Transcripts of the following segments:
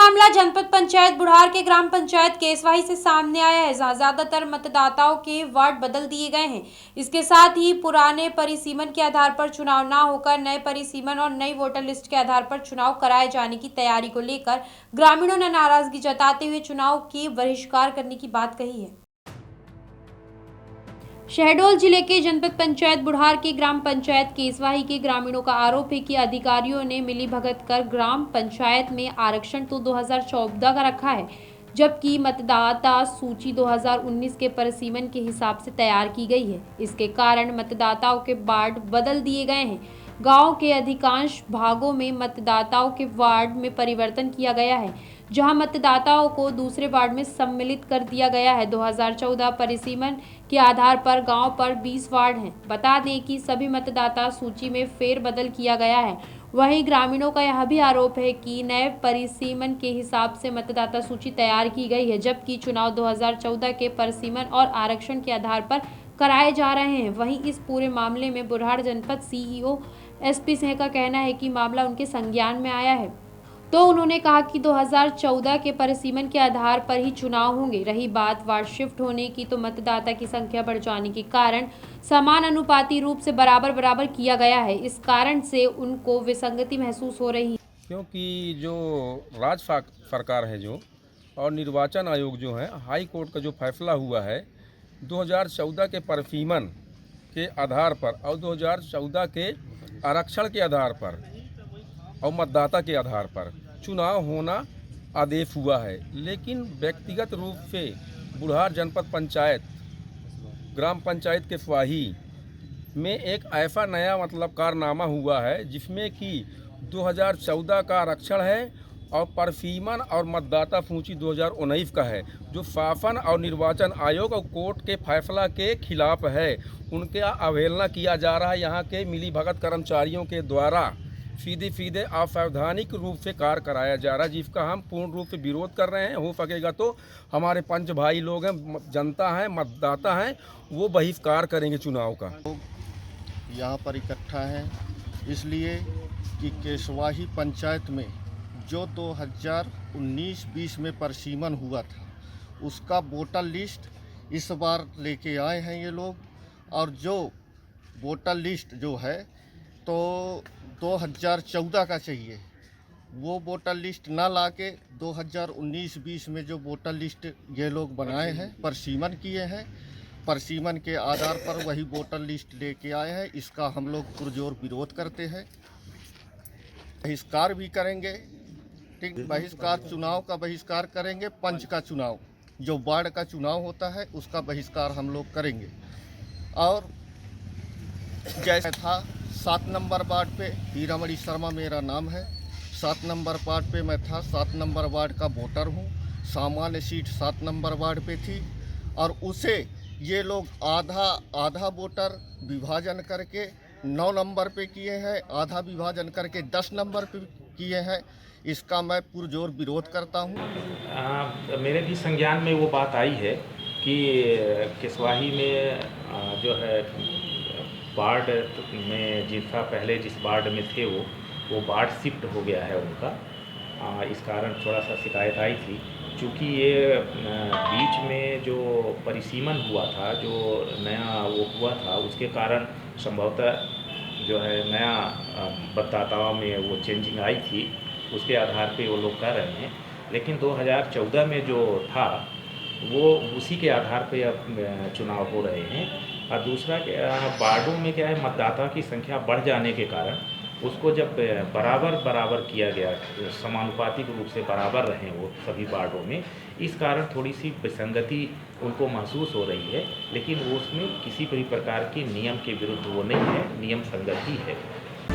मामला जनपद पंचायत बुढ़ार के ग्राम पंचायत केसवाही से सामने आया है, जहां ज्यादातर मतदाताओं के वार्ड बदल दिए गए हैं। इसके साथ ही पुराने परिसीमन के आधार पर चुनाव न होकर नए परिसीमन और नई वोटर लिस्ट के आधार पर चुनाव कराए जाने की तैयारी को लेकर ग्रामीणों ने नाराजगी जताते हुए चुनाव की बहिष्कार करने की बात कही है। शहडोल जिले के जनपद पंचायत बुढ़ार के ग्राम पंचायत केसवाही के ग्रामीणों का आरोप है कि अधिकारियों ने मिलीभगत कर ग्राम पंचायत में आरक्षण तो 2014 का रखा है, जबकि मतदाता सूची 2019 के परिसीमन के हिसाब से तैयार की गई है। इसके कारण मतदाताओं के वार्ड बदल दिए गए हैं। गांव के अधिकांश भागों में मतदाताओं के वार्ड में परिवर्तन किया गया है, जहां मतदाताओं को दूसरे वार्ड में सम्मिलित कर दिया गया है। 2014 परिसीमन के आधार पर गांव पर 20 वार्ड हैं। बता दें कि सभी मतदाता सूची में फेरबदल किया गया है। वहीं ग्रामीणों का यह भी आरोप है कि नए परिसीमन के हिसाब से मतदाता सूची तैयार की गई है, जबकि चुनाव 2014 के परिसीमन और आरक्षण के आधार पर कराए जा रहे हैं। वहीं इस पूरे मामले में बुढ़ार जनपद सीईओ एसपी सिंह का कहना है कि मामला उनके संज्ञान में आया है, तो उन्होंने कहा कि 2014 के परिसीमन के आधार पर ही चुनाव होंगे। रही बात वार्ड शिफ्ट होने की, तो मतदाता की संख्या बढ़ जाने के कारण समान अनुपाती रूप से बराबर किया गया है। इस कारण से उनको विसंगति महसूस हो रही है, क्योंकि जो राज्य सरकार है जो और निर्वाचन आयोग जो है, हाई कोर्ट का जो फैसला हुआ है 2014 के परिसीमन के आधार पर और 2014 के आरक्षण के आधार पर और मतदाता के आधार पर चुनाव होना आदेश हुआ है। लेकिन व्यक्तिगत रूप से बुढ़ार जनपद पंचायत ग्राम पंचायत केसवाही में एक ऐसा नया कारनामा हुआ है जिसमें कि 2014 का आरक्षण है और परिसीमन और मतदाता सूची 2019 का है, जो शासन और निर्वाचन आयोग और कोर्ट के फैसला के खिलाफ है। उनके अवहेलना किया जा रहा है। यहाँ के मिलीभगत कर्मचारियों के द्वारा सीधे असावधानिक रूप से कार्य कराया जा रहा है, जिसका हम पूर्ण रूप से विरोध कर रहे हैं। हो सकेगा तो हमारे पंच भाई लोग हैं, जनता हैं, मतदाता हैं, वो बहिष्कार करेंगे चुनाव का। यहाँ पर इकट्ठा है इसलिए कि केसवाही पंचायत में जो 2019-20 में परिसीमन हुआ था उसका वोटर लिस्ट इस बार लेके आए हैं ये लोग, और जो वोटर लिस्ट जो है तो 2014 का चाहिए। वो वोटर लिस्ट ना लाके 2019-20 में जो वोटर लिस्ट ये लोग बनाए हैं, परिसीमन किए हैं, परिसीमन के आधार पर वही वोटर लिस्ट लेके आए हैं। इसका हम लोग पुरजोर विरोध करते हैं, बहिष्कार भी करेंगे। ठीक, बहिष्कार चुनाव का बहिष्कार करेंगे। पंच का चुनाव जो वार्ड का चुनाव होता है उसका बहिष्कार हम लोग करेंगे। और जैसा था 7 नंबर वार्ड पे हीरामणि शर्मा मेरा नाम है, 7 नंबर वार्ड पे मैं था, 7 नंबर वार्ड का वोटर हूँ। सामान्य सीट 7 नंबर वार्ड पे थी और उसे ये लोग आधा वोटर विभाजन करके 9 नंबर पे किए हैं, आधा विभाजन करके 10 नंबर पे किए हैं। इसका मैं पुरजोर विरोध करता हूँ। मेरे भी संज्ञान में वो बात आई है कि केसवाही में जो है वार्ड में पहले जिस वार्ड में थे वो वार्ड शिफ्ट हो गया है उनका। इस कारण थोड़ा सा शिकायत आई थी, चूँकि ये बीच में जो परिसीमन हुआ था, जो नया वो हुआ था, उसके कारण संभवतः जो है नया मतदाताओं में वो चेंजिंग आई थी, उसके आधार पे वो लोग कर रहे हैं। लेकिन 2014 में जो था वो उसी के आधार पे अब चुनाव हो रहे हैं। और दूसरा वार्डों में क्या है, मतदाता की संख्या बढ़ जाने के कारण उसको जब बराबर किया गया, समानुपातिक रूप से बराबर रहे वो सभी वार्डों में, इस कारण थोड़ी सी विसंगति उनको महसूस हो रही है। लेकिन वो उसमें किसी भी प्रकार के नियम के विरुद्ध वो नहीं है, नियम संगत ही है।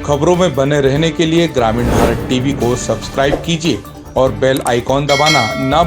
खबरों में बने रहने के लिए ग्रामीण भारत टीवी को सब्सक्राइब कीजिए और बेल आइकॉन दबाना ना